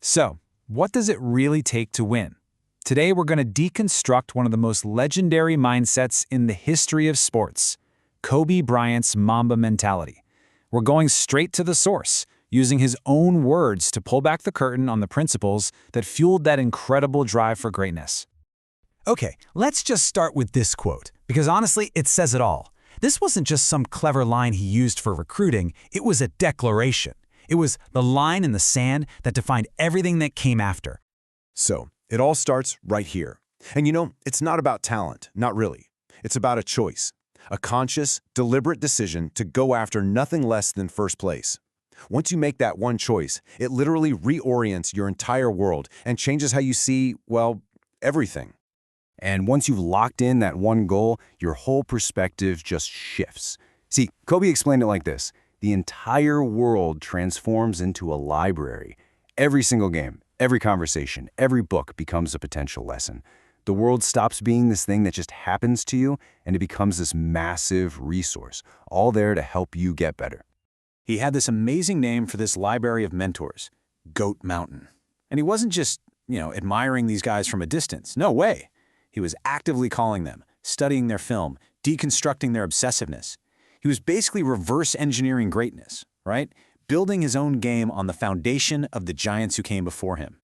So, what does it really take to win? Today, we're going to deconstruct one of the most legendary mindsets in the history of sports, Kobe Bryant's Mamba mentality. We're going straight to the source, using his own words to pull back the curtain on the principles that fueled that incredible drive for greatness. Okay, let's just start with this quote, because honestly, it says it all. This wasn't just some clever line he used for recruiting, it was a declaration. It was the line in the sand that defined everything that came after. So, it all starts right here. And it's not about talent, not really. It's about a choice, a conscious, deliberate decision to go after nothing less than first place. Once you make that one choice, it literally reorients your entire world and changes how you see, well, everything. And once you've locked in that one goal, your whole perspective just shifts. See, Kobe explained it like this. The entire world transforms into a library. Every single game, every conversation, every book becomes a potential lesson. The world stops being this thing that just happens to you, and it becomes this massive resource, all there to help you get better. He had this amazing name for this library of mentors, Goat Mountain. And he wasn't just, admiring these guys from a distance. No way. He was actively calling them, studying their film, deconstructing their obsessiveness. He was basically reverse engineering greatness, right? Building his own game on the foundation of the giants who came before him.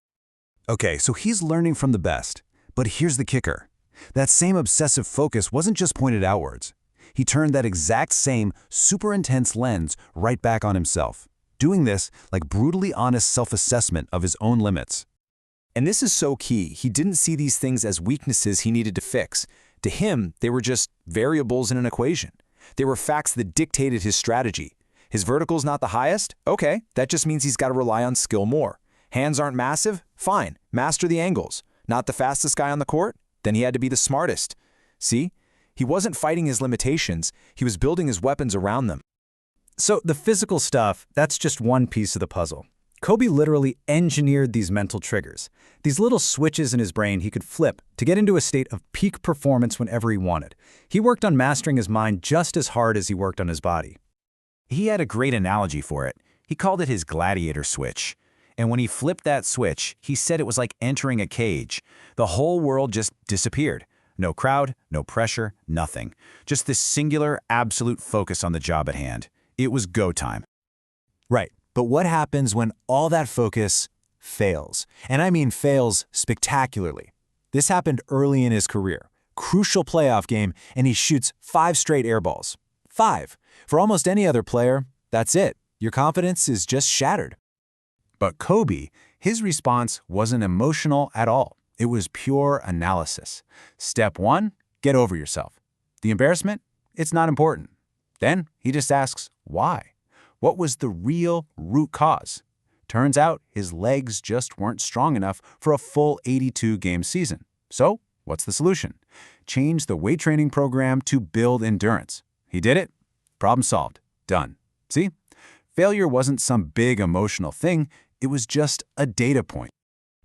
Okay, so he's learning from the best. But here's the kicker. That same obsessive focus wasn't just pointed outwards. He turned that exact same super intense lens right back on himself, doing this like brutally honest self-assessment of his own limits. And this is so key. He didn't see these things as weaknesses he needed to fix. To him, they were just variables in an equation. They were facts that dictated his strategy. His vertical's not the highest? Okay, that just means he's got to rely on skill more. Hands aren't massive? Fine, master the angles. Not the fastest guy on the court? Then he had to be the smartest. See? He wasn't fighting his limitations, he was building his weapons around them. So the physical stuff, that's just one piece of the puzzle. Kobe literally engineered these mental triggers, these little switches in his brain he could flip to get into a state of peak performance whenever he wanted. He worked on mastering his mind just as hard as he worked on his body. He had a great analogy for it. He called it his gladiator switch. And when he flipped that switch, he said it was like entering a cage. The whole world just disappeared. No crowd, no pressure, nothing. Just this singular, absolute focus on the job at hand. It was go time. Right, but what happens when all that focus fails? And I mean fails spectacularly. This happened early in his career. Crucial playoff game, and he shoots 5 straight air balls. 5. For almost any other player, that's it. Your confidence is just shattered. But Kobe, his response wasn't emotional at all. It was pure analysis. Step 1, get over yourself. The embarrassment? It's not important. Then he just asks, why? What was the real root cause? Turns out his legs just weren't strong enough for a full 82-game season. So, what's the solution? Change the weight training program to build endurance. He did it. Problem solved. Done. See? Failure wasn't some big emotional thing. It was just a data point.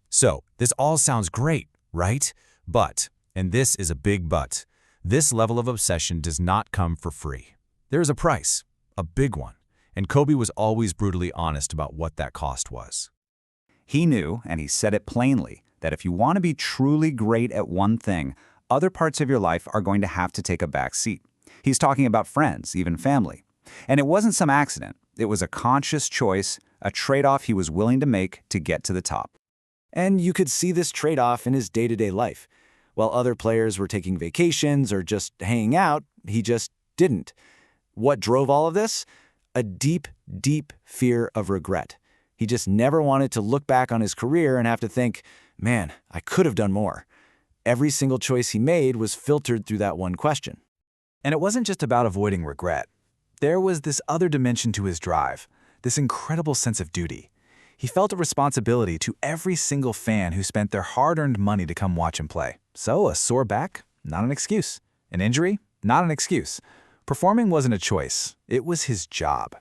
So, this all sounds great, right? But, and this is a big but, this level of obsession does not come for free. There is a price, a big one, and Kobe was always brutally honest about what that cost was. He knew, and he said it plainly, that if you want to be truly great at one thing, other parts of your life are going to have to take a back seat. He's talking about friends, even family. And it wasn't some accident. It was a conscious choice, a trade-off he was willing to make to get to the top. And you could see this trade-off in his day-to-day life. While other players were taking vacations or just hanging out, he just didn't. What drove all of this? A deep, deep fear of regret. He just never wanted to look back on his career and have to think, man, I could have done more. Every single choice he made was filtered through that one question. And it wasn't just about avoiding regret. There was this other dimension to his drive, this incredible sense of duty. He felt a responsibility to every single fan who spent their hard-earned money to come watch him play. So a sore back? Not an excuse. An injury? Not an excuse. Performing wasn't a choice. It was his job.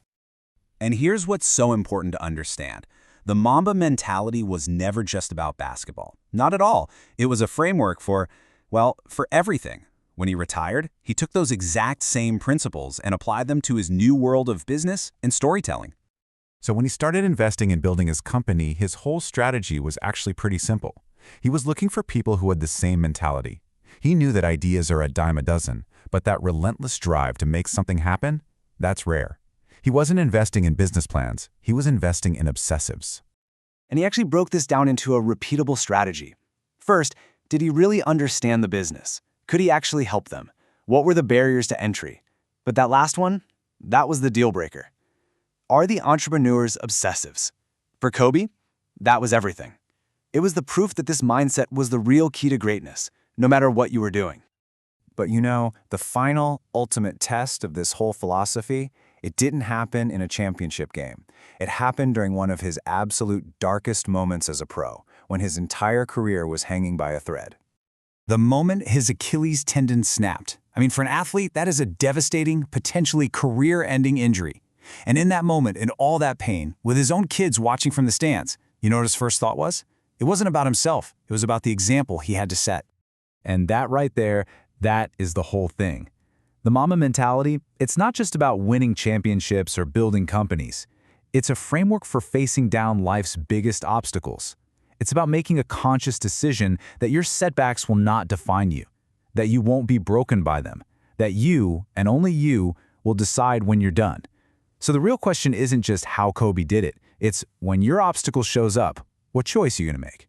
And here's what's so important to understand. The Mamba mentality was never just about basketball. Not at all. It was a framework for everything. When he retired, he took those exact same principles and applied them to his new world of business and storytelling. So when he started investing in building his company, his whole strategy was actually pretty simple. He was looking for people who had the same mentality. He knew that ideas are a dime a dozen, but that relentless drive to make something happen, that's rare. He wasn't investing in business plans, he was investing in obsessives. And he actually broke this down into a repeatable strategy. First, did he really understand the business? Could he actually help them? What were the barriers to entry? But that last one, that was the deal breaker. Are the entrepreneurs obsessives? For Kobe, that was everything. It was the proof that this mindset was the real key to greatness, no matter what you were doing. But you know, the final, ultimate test of this whole philosophy, it didn't happen in a championship game. It happened during one of his absolute darkest moments as a pro, when his entire career was hanging by a thread. The moment his Achilles tendon snapped. I mean, for an athlete, that is a devastating, potentially career-ending injury. And in that moment, in all that pain, with his own kids watching from the stands, you know what his first thought was? It wasn't about himself. It was about the example he had to set. And that right there, that is the whole thing. The Mamba mentality, it's not just about winning championships or building companies. It's a framework for facing down life's biggest obstacles. It's about making a conscious decision that your setbacks will not define you, that you won't be broken by them, that you, and only you, will decide when you're done. So the real question isn't just how Kobe did it. It's when your obstacle shows up, what choice are you going to make?